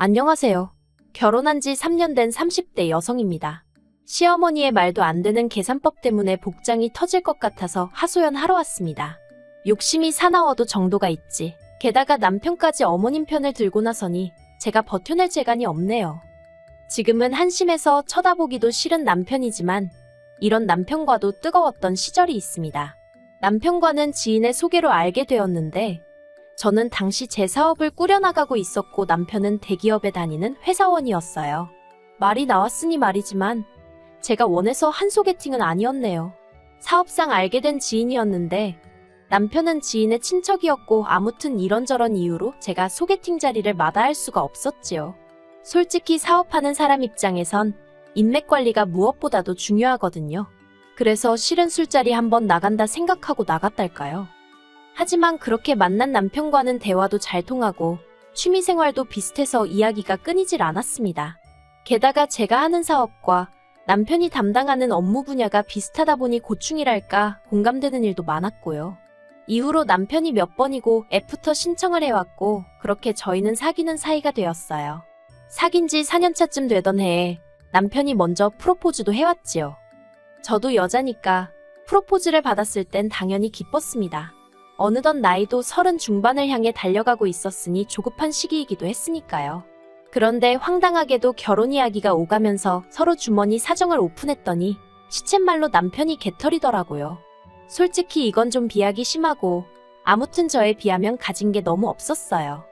안녕하세요. 결혼한 지 3년 된 30대 여성입니다. 시어머니의 말도 안 되는 계산법 때문에 복장이 터질 것 같아서 하소연하러 왔습니다. 욕심이 사나워도 정도가 있지. 게다가 남편까지 어머님 편을 들고 나서니 제가 버텨낼 재간이 없네요. 지금은 한심해서 쳐다보기도 싫은 남편이지만 이런 남편과도 뜨거웠던 시절이 있습니다. 남편과는 지인의 소개로 알게 되었는데 저는 당시 제 사업을 꾸려나가고 있었고 남편은 대기업에 다니는 회사원이었어요. 말이 나왔으니 말이지만 제가 원해서 한 소개팅은 아니었네요. 사업상 알게 된 지인이었는데 남편은 지인의 친척이었고 아무튼 이런저런 이유로 제가 소개팅 자리를 마다할 수가 없었지요. 솔직히 사업하는 사람 입장에선 인맥 관리가 무엇보다도 중요하거든요. 그래서 실은 술자리 한번 나간다 생각하고 나갔달까요. 하지만 그렇게 만난 남편과는 대화도 잘 통하고 취미생활도 비슷해서 이야기가 끊이질 않았습니다. 게다가 제가 하는 사업과 남편이 담당하는 업무 분야가 비슷하다 보니 고충이랄까 공감되는 일도 많았고요. 이후로 남편이 몇 번이고 애프터 신청을 해왔고 그렇게 저희는 사귀는 사이가 되었어요. 사귄 지 4년차쯤 되던 해에 남편이 먼저 프로포즈도 해왔지요. 저도 여자니까 프로포즈를 받았을 땐 당연히 기뻤습니다. 어느덧 나이도 30 중반을 향해 달려가고 있었으니 조급한 시기이기도 했으니까요. 그런데 황당하게도 결혼 이야기가 오가면서 서로 주머니 사정을 오픈했더니 시쳇말로 남편이 개털이더라고요. 솔직히 이건 좀 비하기 심하고 아무튼 저에 비하면 가진 게 너무 없었어요.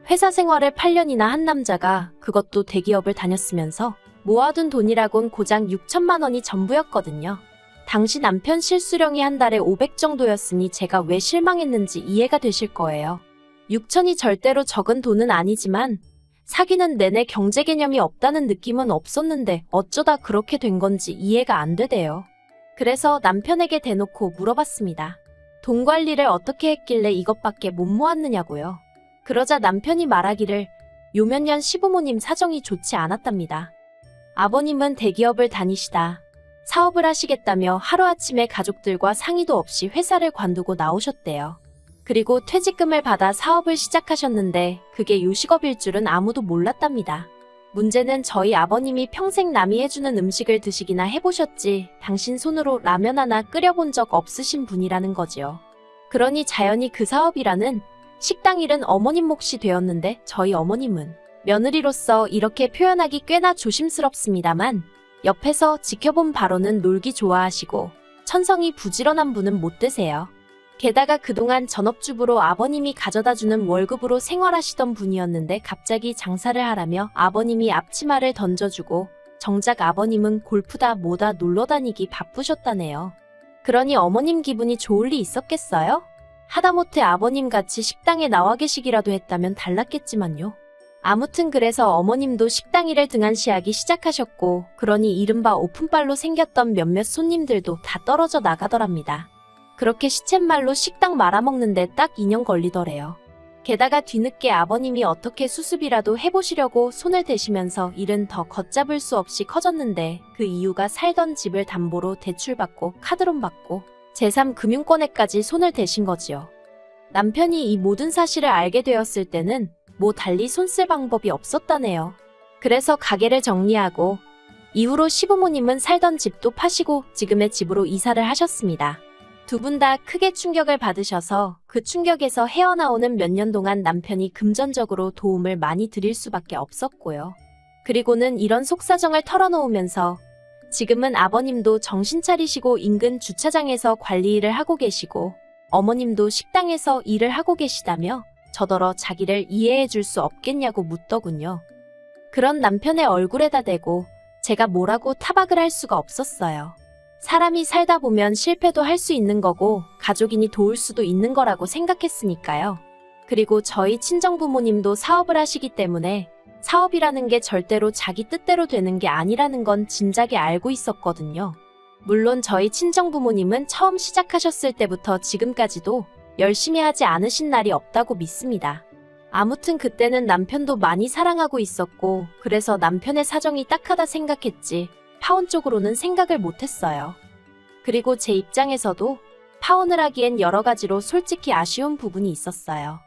회사 생활을 8년이나 한 남자가 그것도 대기업을 다녔으면서 모아둔 돈이라곤 고작 6천만 원이 전부였거든요. 당시 남편 실수령이 한 달에 500 정도였으니 제가 왜 실망했는지 이해가 되실 거예요. 6천이 절대로 적은 돈은 아니지만 사귀는 내내 경제 개념이 없다는 느낌은 없었는데 어쩌다 그렇게 된 건지 이해가 안 되대요. 그래서 남편에게 대놓고 물어봤습니다. 돈 관리를 어떻게 했길래 이것밖에 못 모았느냐고요. 그러자 남편이 말하기를 요 몇 년 시부모님 사정이 좋지 않았답니다. 아버님은 대기업을 다니시다 사업을 하시겠다며 하루아침에 가족들과 상의도 없이 회사를 관두고 나오셨대요. 그리고 퇴직금을 받아 사업을 시작하셨는데 그게 요식업일 줄은 아무도 몰랐답니다. 문제는 저희 아버님이 평생 남이 해주는 음식을 드시기나 해보셨지 당신 손으로 라면 하나 끓여본 적 없으신 분이라는 거지요. 그러니 자연히 그 사업이라는 식당 일은 어머님 몫이 되었는데 저희 어머님은 며느리로서 이렇게 표현하기 꽤나 조심스럽습니다만 옆에서 지켜본 바로는 놀기 좋아하시고 천성이 부지런한 분은 못 되세요. 게다가 그동안 전업주부로 아버님이 가져다주는 월급으로 생활하시던 분이었는데 갑자기 장사를 하라며 아버님이 앞치마를 던져주고 정작 아버님은 골프다 뭐다 놀러다니기 바쁘셨다네요. 그러니 어머님 기분이 좋을 리 있었겠어요? 하다못해 아버님같이 식당에 나와 계시기라도 했다면 달랐겠지만요. 아무튼 그래서 어머님도 식당 일을 등한시하기 시작하셨고 그러니 이른바 오픈빨로 생겼던 몇몇 손님들도 다 떨어져 나가더랍니다. 그렇게 시쳇말로 식당 말아먹는데 딱 2년 걸리더래요. 게다가 뒤늦게 아버님이 어떻게 수습이라도 해보시려고 손을 대시면서 일은 더 걷잡을 수 없이 커졌는데 그 이유가 살던 집을 담보로 대출받고 카드론 받고 제3금융권에까지 손을 대신 거지요. 남편이 이 모든 사실을 알게 되었을 때는 뭐 달리 손 쓸 방법이 없었다네요. 그래서 가게를 정리하고 이후로 시부모님은 살던 집도 파시고 지금의 집으로 이사를 하셨습니다. 두 분 다 크게 충격을 받으셔서 그 충격에서 헤어나오는 몇 년 동안 남편이 금전적으로 도움을 많이 드릴 수밖에 없었고요. 그리고는 이런 속사정을 털어놓으면서 지금은 아버님도 정신 차리시고 인근 주차장에서 관리 일을 하고 계시고 어머님도 식당에서 일을 하고 계시다며 저더러 자기를 이해해 줄 수 없겠냐고 묻더군요. 그런 남편의 얼굴에다 대고 제가 뭐라고 타박을 할 수가 없었어요. 사람이 살다 보면 실패도 할 수 있는 거고 가족이니 도울 수도 있는 거라고 생각했으니까요. 그리고 저희 친정부모님도 사업을 하시기 때문에 사업이라는 게 절대로 자기 뜻대로 되는 게 아니라는 건 진작에 알고 있었거든요. 물론 저희 친정부모님은 처음 시작하셨을 때부터 지금까지도 열심히 하지 않으신 날이 없다고 믿습니다. 아무튼 그때는 남편도 많이 사랑하고 있었고 그래서 남편의 사정이 딱하다 생각했지 파혼 쪽으로는 생각을 못했어요. 그리고 제 입장에서도 파혼을 하기엔 여러 가지로 솔직히 아쉬운 부분이 있었어요.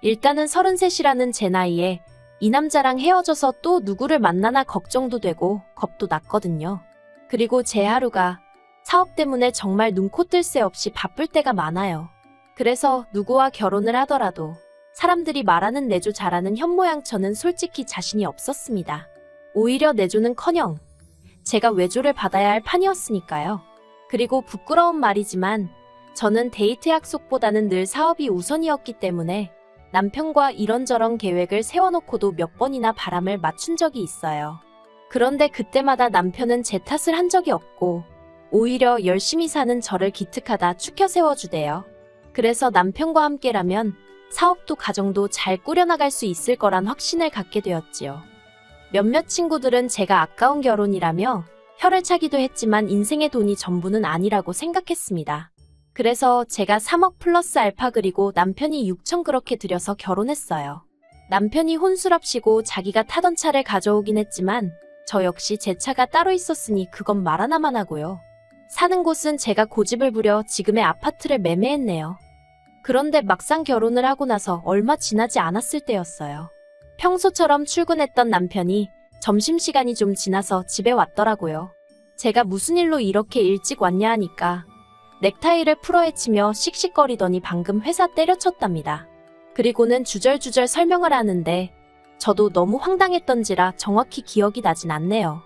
일단은 33이라는 제 나이에 이 남자랑 헤어져서 또 누구를 만나나 걱정도 되고 겁도 났거든요. 그리고 제 하루가 사업 때문에 정말 눈코 뜰 새 없이 바쁠 때가 많아요. 그래서 누구와 결혼을 하더라도 사람들이 말하는 내조 잘하는 현모양 저는 솔직히 자신이 없었습니다. 오히려 내조는커녕 제가 외조를 받아야 할 판이었으니까요. 그리고 부끄러운 말이지만 저는 데이트 약속보다는 늘 사업이 우선이었기 때문에 남편과 이런저런 계획을 세워놓고도 몇 번이나 바람을 맞춘 적이 있어요. 그런데 그때마다 남편은 제 탓을 한 적이 없고 오히려 열심히 사는 저를 기특하다 추켜 세워주대요. 그래서 남편과 함께라면 사업도 가정도 잘 꾸려나갈 수 있을 거란 확신을 갖게 되었지요. 몇몇 친구들은 제가 아까운 결혼이라며 혀를 차기도 했지만 인생의 돈이 전부는 아니라고 생각했습니다. 그래서 제가 3억 플러스 알파 그리고 남편이 6천 그렇게 들여서 결혼했어요. 남편이 혼술합시고 자기가 타던 차를 가져오긴 했지만 저 역시 제 차가 따로 있었으니 그건 말 하나만 하고요. 사는 곳은 제가 고집을 부려 지금의 아파트를 매매했네요. 그런데 막상 결혼을 하고 나서 얼마 지나지 않았을 때였어요. 평소처럼 출근했던 남편이 점심시간이 좀 지나서 집에 왔더라고요. 제가 무슨 일로 이렇게 일찍 왔냐 하니까 넥타이를 풀어헤치며 씩씩거리더니 방금 회사 때려쳤답니다. 그리고는 주절주절 설명을 하는데 저도 너무 황당했던지라 정확히 기억이 나진 않네요.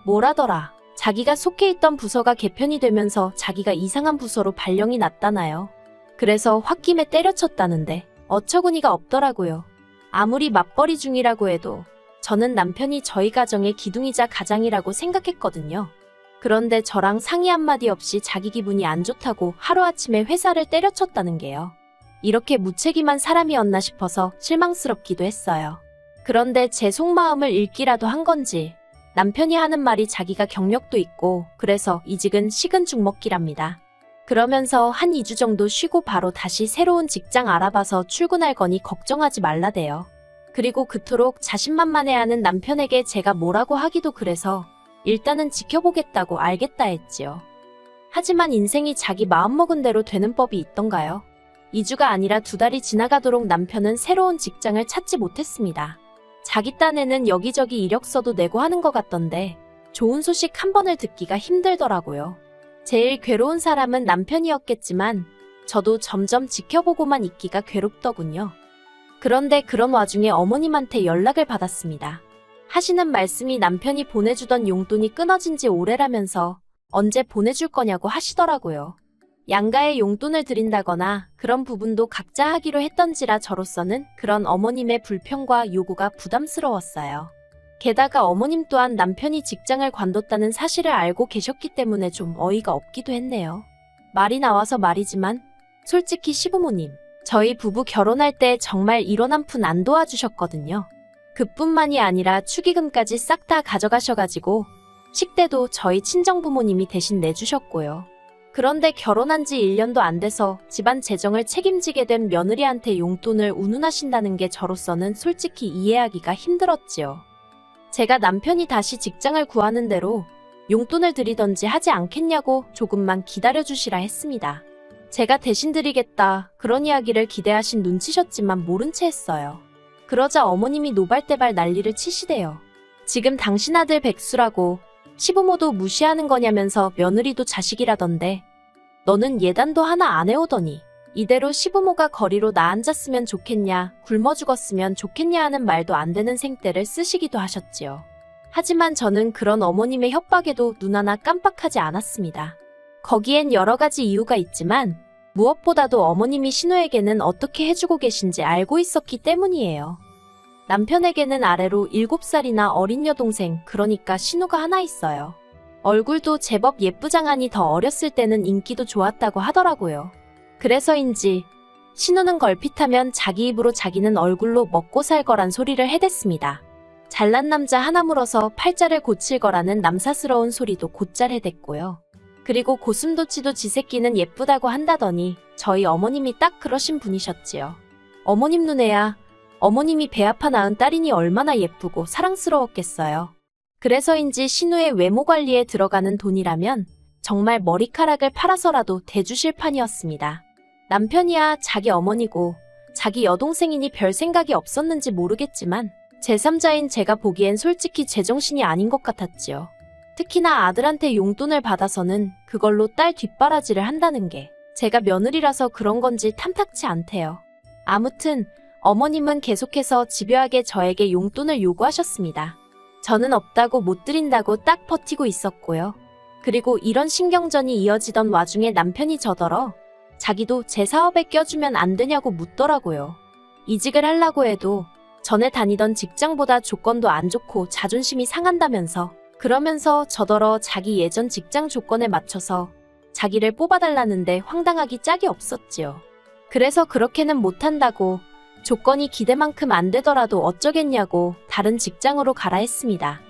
뭐라더라. 자기가 속해 있던 부서가 개편이 되면서 자기가 이상한 부서로 발령이 났다나요. 그래서 홧김에 때려쳤다는데 어처구니가 없더라고요. 아무리 맞벌이 중이라고 해도 저는 남편이 저희 가정의 기둥이자 가장이라고 생각했거든요. 그런데 저랑 상의 한마디 없이 자기 기분이 안 좋다고 하루아침에 회사를 때려쳤다는 게요. 이렇게 무책임한 사람이었나 싶어서 실망스럽기도 했어요. 그런데 제 속마음을 읽기라도 한 건지 남편이 하는 말이 자기가 경력도 있고 그래서 이직은 식은 죽 먹기랍니다. 그러면서 한 2주 정도 쉬고 바로 다시 새로운 직장 알아봐서 출근할 거니 걱정하지 말라대요. 그리고 그토록 자신만만해하는 남편에게 제가 뭐라고 하기도 그래서 일단은 지켜보겠다고 알겠다 했지요. 하지만 인생이 자기 마음먹은 대로 되는 법이 있던가요? 2주가 아니라 2달이 지나가도록 남편은 새로운 직장을 찾지 못했습니다. 자기 딴에는 여기저기 이력서도 내고 하는 것 같던데 좋은 소식 한 번을 듣기가 힘들더라고요. 제일 괴로운 사람은 남편이었겠지만 저도 점점 지켜보고만 있기가 괴롭더군요. 그런데 그런 와중에 어머님한테 연락을 받았습니다. 하시는 말씀이 남편이 보내주던 용돈이 끊어진 지 오래라면서 언제 보내줄 거냐고 하시더라고요. 양가에 용돈을 드린다거나 그런 부분도 각자 하기로 했던지라 저로서는 그런 어머님의 불평과 요구가 부담스러웠어요. 게다가 어머님 또한 남편이 직장을 관뒀다는 사실을 알고 계셨기 때문에 좀 어이가 없기도 했네요. 말이 나와서 말이지만 솔직히 시부모님, 저희 부부 결혼할 때 정말 1원 한 푼 안 도와주셨거든요. 그뿐만이 아니라 축의금까지 싹 다 가져가셔가지고 식대도 저희 친정부모님이 대신 내주셨고요. 그런데 결혼한 지 1년도 안 돼서 집안 재정을 책임지게 된 며느리한테 용돈을 운운하신다는 게 저로서는 솔직히 이해하기가 힘들었지요. 제가 남편이 다시 직장을 구하는 대로 용돈을 드리던지 하지 않겠냐고 조금만 기다려주시라 했습니다. 제가 대신 드리겠다 그런 이야기를 기대하신 눈치셨지만 모른 채 했어요. 그러자 어머님이 노발대발 난리를 치시대요. 지금 당신 아들 백수라고 시부모도 무시하는 거냐면서 며느리도 자식이라던데 너는 예단도 하나 안 해오더니 이대로 시부모가 거리로 나 앉았으면 좋겠냐 굶어 죽었으면 좋겠냐 하는 말도 안 되는 생떼를 쓰시기도 하셨지요. 하지만 저는 그런 어머님의 협박에도 눈 하나 깜빡하지 않았습니다. 거기엔 여러 가지 이유가 있지만 무엇보다도 어머님이 신우에게는 어떻게 해주고 계신지 알고 있었기 때문이에요. 남편에게는 아래로 7살이나 어린 여동생 그러니까 신우가 하나 있어요. 얼굴도 제법 예쁘장하니 더 어렸을 때는 인기도 좋았다고 하더라고요. 그래서인지 신우는 걸핏하면 자기 입으로 자기는 얼굴로 먹고 살 거란 소리를 해댔습니다. 잘난 남자 하나 물어서 팔자를 고칠 거라는 남사스러운 소리도 곧잘 해댔고요. 그리고 고슴도치도 지 새끼는 예쁘다고 한다더니 저희 어머님이 딱 그러신 분이셨지요. 어머님 눈에야 어머님이 배 아파 낳은 딸이니 얼마나 예쁘고 사랑스러웠겠어요. 그래서인지 신우의 외모 관리에 들어가는 돈이라면 정말 머리카락을 팔아서라도 대주실 판이었습니다. 남편이야 자기 어머니고 자기 여동생이니 별 생각이 없었는지 모르겠지만 제3자인 제가 보기엔 솔직히 제정신이 아닌 것 같았지요. 특히나 아들한테 용돈을 받아서는 그걸로 딸 뒷바라지를 한다는 게 제가 며느리라서 그런 건지 탐탁치 않대요. 아무튼 어머님은 계속해서 집요하게 저에게 용돈을 요구하셨습니다. 저는 없다고 못 드린다고 딱 버티고 있었고요. 그리고 이런 신경전이 이어지던 와중에 남편이 저더러 자기도 제 사업에 껴주면 안 되냐고 묻더라고요. 이직을 하려고 해도 전에 다니던 직장보다 조건도 안 좋고 자존심이 상한다면서 그러면서 저더러 자기 예전 직장 조건에 맞춰서 자기를 뽑아달라는데 황당하기 짝이 없었지요. 그래서 그렇게는 못한다고 조건이 기대만큼 안 되더라도 어쩌겠냐고 다른 직장으로 가라 했습니다.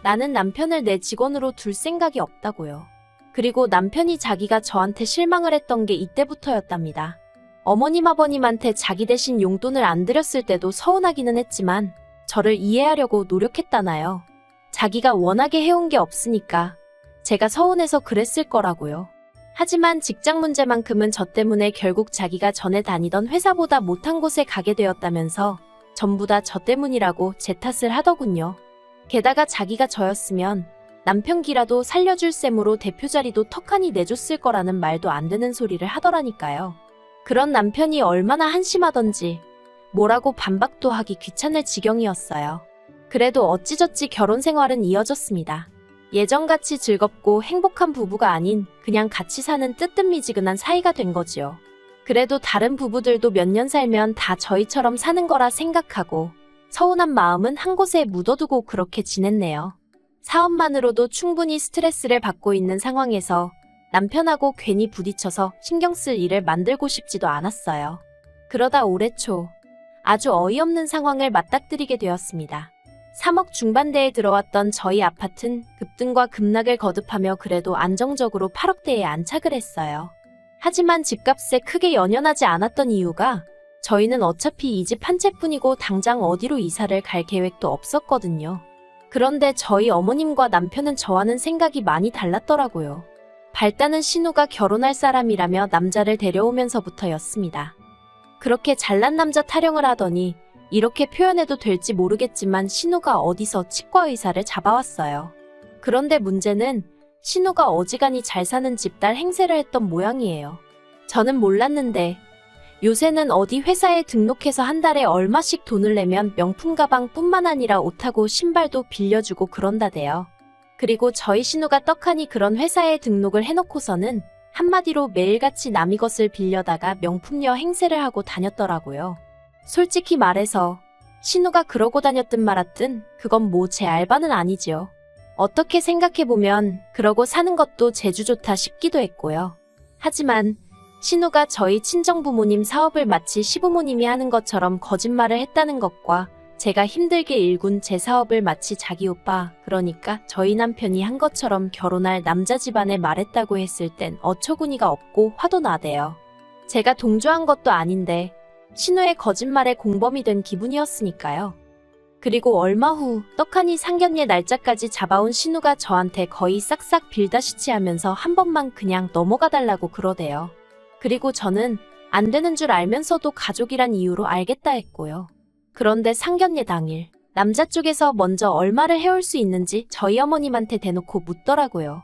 나는 남편을 내 직원으로 둘 생각이 없다고요. 그리고 남편이 자기가 저한테 실망을 했던 게 이때부터였답니다. 어머님 아버님한테 자기 대신 용돈을 안 드렸을 때도 서운하기는 했지만 저를 이해하려고 노력했다나요. 자기가 워낙에 해온 게 없으니까 제가 서운해서 그랬을 거라고요. 하지만 직장 문제만큼은 저 때문에 결국 자기가 전에 다니던 회사보다 못한 곳에 가게 되었다면서 전부 다 저 때문이라고 제 탓을 하더군요. 게다가 자기가 저였으면 남편 기라도 살려줄 셈으로 대표 자리도 턱하니 내줬을 거라는 말도 안 되는 소리를 하더라니까요. 그런 남편이 얼마나 한심하던지 뭐라고 반박도 하기 귀찮을 지경이었어요. 그래도 어찌저찌 결혼 생활은 이어졌습니다. 예전같이 즐겁고 행복한 부부가 아닌 그냥 같이 사는 뜨뜻미지근한 사이가 된 거지요. 그래도 다른 부부들도 몇 년 살면 다 저희처럼 사는 거라 생각하고 서운한 마음은 한 곳에 묻어두고 그렇게 지냈네요. 사업만으로도 충분히 스트레스를 받고 있는 상황에서 남편하고 괜히 부딪혀서 신경 쓸 일을 만들고 싶지도 않았어요. 그러다 올해 초 아주 어이없는 상황을 맞닥뜨리게 되었습니다. 3억 중반대에 들어왔던 저희 아파트는 급등과 급락을 거듭하며 그래도 안정적으로 8억대에 안착을 했어요. 하지만 집값에 크게 연연하지 않았던 이유가 저희는 어차피 이 집 한 채뿐이고 당장 어디로 이사를 갈 계획도 없었거든요. 그런데 저희 어머님과 남편은 저와는 생각이 많이 달랐더라고요. 발단은 신우가 결혼할 사람이라며 남자를 데려오면서부터였습니다. 그렇게 잘난 남자 타령을 하더니 이렇게 표현해도 될지 모르겠지만 신우가 어디서 치과 의사를 잡아왔어요. 그런데 문제는 신우가 어지간히 잘 사는 집 딸 행세를 했던 모양이에요. 저는 몰랐는데 요새는 어디 회사에 등록해서 한 달에 얼마씩 돈을 내면 명품 가방뿐만 아니라 옷하고 신발도 빌려주고 그런다대요. 그리고 저희 신우가 떡하니 그런 회사에 등록을 해놓고서는 한마디로 매일같이 남의 것을 빌려다가 명품녀 행세를 하고 다녔더라고요. 솔직히 말해서 신우가 그러고 다녔든 말았든 그건 뭐 제 알바는 아니지요. 어떻게 생각해보면 그러고 사는 것도 재주 좋다 싶기도 했고요. 하지만 신우가 저희 친정부모님 사업을 마치 시부모님이 하는 것처럼 거짓말을 했다는 것과 제가 힘들게 일군 제 사업을 마치 자기 오빠, 그러니까 저희 남편이 한 것처럼 결혼할 남자 집안에 말했다고 했을 땐 어처구니가 없고 화도 나대요. 제가 동조한 것도 아닌데 신우의 거짓말에 공범이 된 기분이었으니까요. 그리고 얼마 후 떡하니 상견례 날짜까지 잡아온 신우가 저한테 거의 싹싹 빌다시치 하면서 한 번만 그냥 넘어가달라고 그러대요. 그리고 저는 안 되는 줄 알면서도 가족이란 이유로 알겠다 했고요. 그런데 상견례 당일 남자 쪽에서 먼저 얼마를 해올 수 있는지 저희 어머님한테 대놓고 묻더라고요.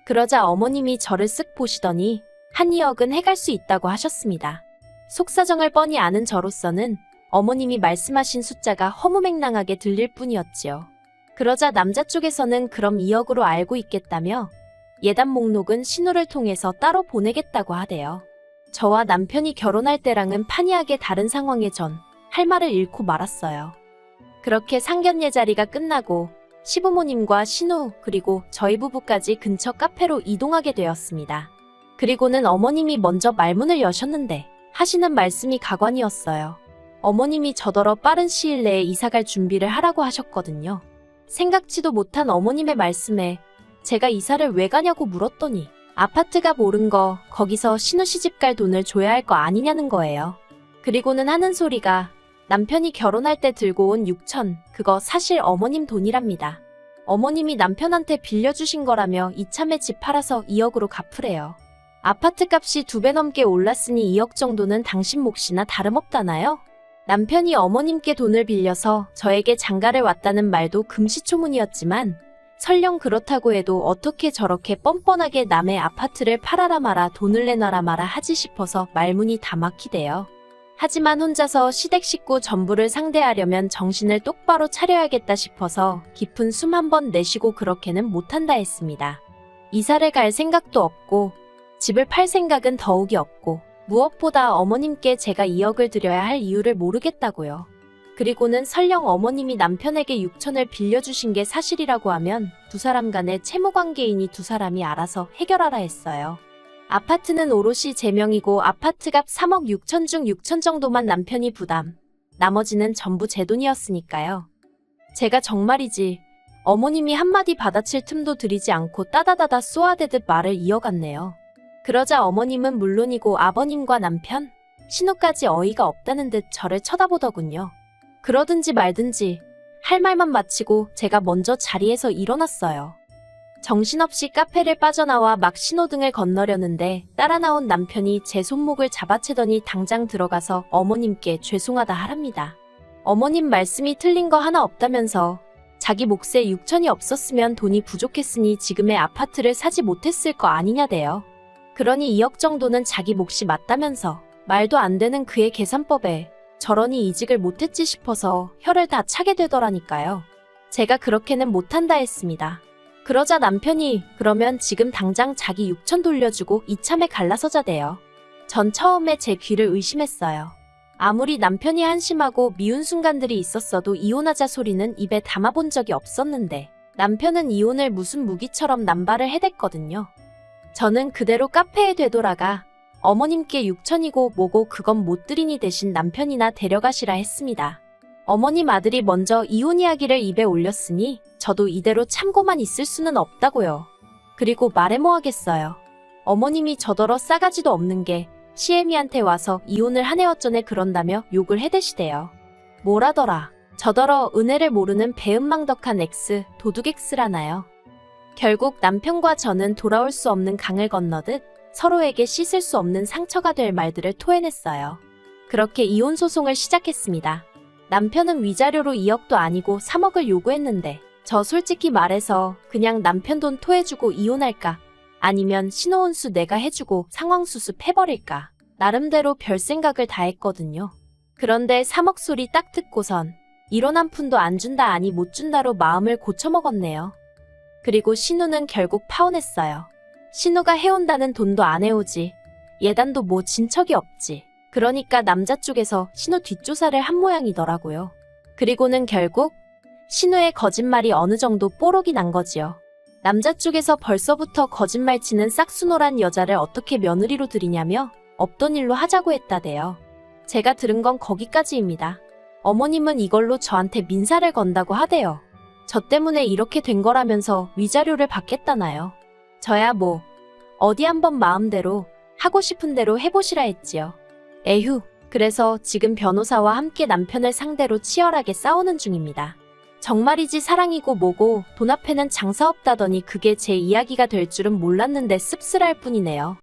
그러자 어머님이 저를 쓱 보시더니 한 2억은 해갈 수 있다고 하셨습니다. 속사정을 뻔히 아는 저로서는 어머님이 말씀하신 숫자가 허무맹랑하게 들릴 뿐이었지요. 그러자 남자 쪽에서는 그럼 2억으로 알고 있겠다며 예단 목록은 신우를 통해서 따로 보내겠다고 하대요. 저와 남편이 결혼할 때랑은 판이하게 다른 상황에 전 할 말을 잃고 말았어요. 그렇게 상견례 자리가 끝나고 시부모님과 신우 그리고 저희 부부까지 근처 카페로 이동하게 되었습니다. 그리고는 어머님이 먼저 말문을 여셨는데 하시는 말씀이 가관이었어요. 어머님이 저더러 빠른 시일 내에 이사갈 준비를 하라고 하셨거든요. 생각지도 못한 어머님의 말씀에 제가 이사를 왜 가냐고 물었더니 아파트가 모른 거 거기서 신우 시집갈 돈을 줘야 할 거 아니냐는 거예요. 그리고는 하는 소리가 남편이 결혼할 때 들고 온 6천, 그거 사실 어머님 돈이랍니다. 어머님이 남편한테 빌려주신 거라며 이참에 집 팔아서 2억으로 갚으래요. 아파트 값이 2배 넘게 올랐으니 2억 정도는 당신 몫이나 다름없다나요? 남편이 어머님께 돈을 빌려서 저에게 장가를 왔다는 말도 금시초문이었지만 설령 그렇다고 해도 어떻게 저렇게 뻔뻔하게 남의 아파트를 팔아라 마라 돈을 내놔라 마라 하지 싶어서 말문이 다 막히대요. 하지만 혼자서 시댁 식구 전부를 상대하려면 정신을 똑바로 차려야겠다 싶어서 깊은 숨 한 번 내쉬고 그렇게는 못한다 했습니다. 이사를 갈 생각도 없고 집을 팔 생각은 더욱이 없고 무엇보다 어머님께 제가 2억을 드려야 할 이유를 모르겠다고요. 그리고는 설령 어머님이 남편에게 6천을 빌려주신 게 사실이라고 하면 두 사람 간의 채무관계이니 두 사람이 알아서 해결하라 했어요. 아파트는 오롯이 제 명이고 아파트값 3억 6천 중 6천 정도만 남편이 부담. 나머지는 전부 제 돈이었으니까요. 제가 정말이지 어머님이 한마디 받아칠 틈도 들이지 않고 따다다다 쏘아대듯 말을 이어갔네요. 그러자 어머님은 물론이고 아버님과 남편, 신우까지 어이가 없다는 듯 저를 쳐다보더군요. 그러든지 말든지 할 말만 마치고 제가 먼저 자리에서 일어났어요. 정신없이 카페를 빠져나와 막 신호등을 건너려는데 따라 나온 남편이 제 손목을 잡아채더니 당장 들어가서 어머님께 죄송하다 하랍니다. 어머님 말씀이 틀린 거 하나 없다면서 자기 몫에 6천이 없었으면 돈이 부족했으니 지금의 아파트를 사지 못했을 거 아니냐대요. 그러니 2억 정도는 자기 몫이 맞다면서 말도 안 되는 그의 계산법에 저러니 이직을 못했지 싶어서 혀를 다 차게 되더라니까요. 제가 그렇게는 못한다 했습니다. 그러자 남편이 그러면 지금 당장 자기 6천 돌려주고 이참에 갈라서자대요. 전 처음에 제 귀를 의심했어요. 아무리 남편이 한심하고 미운 순간들이 있었어도 이혼하자 소리는 입에 담아본 적이 없었는데 남편은 이혼을 무슨 무기처럼 남발을 해댔거든요. 저는 그대로 카페에 되돌아가 어머님께 6천이고 뭐고 그건 못 드리니 대신 남편이나 데려가시라 했습니다. 어머님 아들이 먼저 이혼 이야기를 입에 올렸으니 저도 이대로 참고만 있을 수는 없다고요. 그리고 말해 뭐 하겠어요. 어머님이 저더러 싸가지도 없는 게 시애미한테 와서 이혼을 한 해 어쩌네 그런다며 욕을 해대시대요. 뭐라더라. 저더러 은혜를 모르는 배은망덕한 X, 도둑 X라나요. 결국 남편과 저는 돌아올 수 없는 강을 건너듯 서로에게 씻을 수 없는 상처가 될 말들을 토해냈어요. 그렇게 이혼 소송을 시작했습니다. 남편은 위자료로 2억도 아니고 3억을 요구했는데 저 솔직히 말해서 그냥 남편 돈 토해주고 이혼할까? 아니면 신호혼수 내가 해주고 상황수습 해버릴까? 나름대로 별 생각을 다 했거든요. 그런데 3억 소리 딱 듣고선 이혼 한 푼도 안 준다 아니 못 준다로 마음을 고쳐먹었네요. 그리고 신우는 결국 파혼했어요. 신우가 해온다는 돈도 안 해오지. 예단도 뭐 진 척이 없지. 그러니까 남자 쪽에서 신우 뒷조사를 한 모양이더라고요. 그리고는 결국 신우의 거짓말이 어느 정도 뽀록이 난 거지요. 남자 쪽에서 벌써부터 거짓말 치는 싹수노란 여자를 어떻게 며느리로 들이냐며 없던 일로 하자고 했다대요. 제가 들은 건 거기까지입니다. 어머님은 이걸로 저한테 민사를 건다고 하대요. 저 때문에 이렇게 된 거라면서 위자료를 받겠다나요. 저야 뭐 어디 한번 마음대로 하고 싶은 대로 해보시라 했지요. 에휴, 그래서 지금 변호사와 함께 남편을 상대로 치열하게 싸우는 중입니다. 정말이지 사랑이고 뭐고 돈 앞에는 장사 없다더니 그게 제 이야기가 될 줄은 몰랐는데 씁쓸할 뿐이네요.